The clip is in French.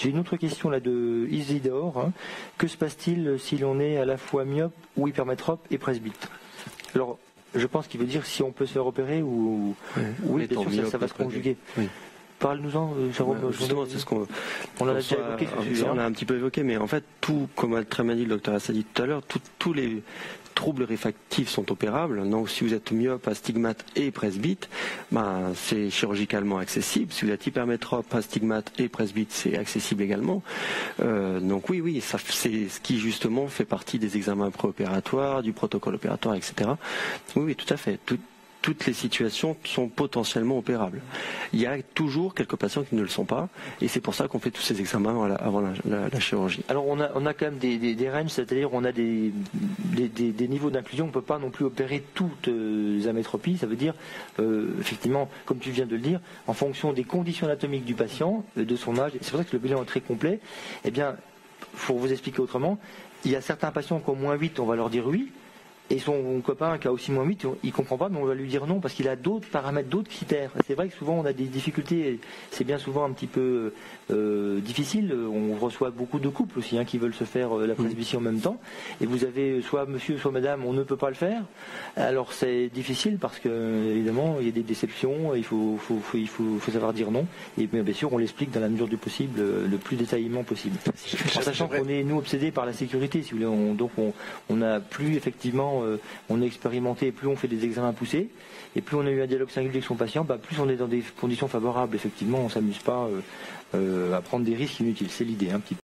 J'ai une autre question là de Isidore. Hein. Que se passe-t-il si l'on est à la fois myope ou hypermétrope et presbyte? Alors, je pense qu'il veut dire si on peut se faire opérer ou... Oui, bien sûr, ça va se conjuguer. Oui. Parle-nous-en, Jérôme. Justement, c'est ce qu'on a déjà évoqué. On l'a un petit peu évoqué, mais en fait, tout, comme a très bien dit le docteur Assadi tout à l'heure, tous les troubles réfractifs sont opérables. Donc, si vous êtes myope, astigmate et presbyte, ben, c'est chirurgicalement accessible. Si vous êtes hypermétrope, astigmate et presbyte, c'est accessible également. Donc oui, c'est ce qui justement fait partie des examens préopératoires, du protocole opératoire, etc. Oui, tout à fait. Toutes les situations sont potentiellement opérables. Il y a toujours quelques patients qui ne le sont pas, et c'est pour ça qu'on fait tous ces examens avant la chirurgie. Alors on a quand même des ranges, c'est-à-dire on a des niveaux d'inclusion. On ne peut pas non plus opérer toutes les amétropies. Ça veut dire, effectivement, comme tu viens de le dire, en fonction des conditions anatomiques du patient, de son âge, c'est pour ça que le bilan est très complet. Eh bien, pour vous expliquer autrement, il y a certains patients qui ont moins 8, on va leur dire oui. Et son copain qui a aussi moins 8, il ne comprend pas, mais on va lui dire non parce qu'il a d'autres paramètres, d'autres critères. C'est vrai que souvent on a des difficultés, c'est bien souvent un petit peu difficile. On reçoit beaucoup de couples aussi qui veulent se faire la presbytie en même temps. Et vous avez soit monsieur, soit madame, on ne peut pas le faire. Alors c'est difficile parce que évidemment il y a des déceptions, il faut savoir dire non. Et bien sûr on l'explique dans la mesure du possible, le plus détaillement possible. En sachant qu'on est nous obsédés par la sécurité, si vous voulez, donc on a plus effectivement on est expérimenté, et plus on fait des examens poussés, et plus on a eu un dialogue singulier avec son patient, plus on est dans des conditions favorables. Effectivement, on ne s'amuse pas à prendre des risques inutiles. C'est l'idée, un petit peu.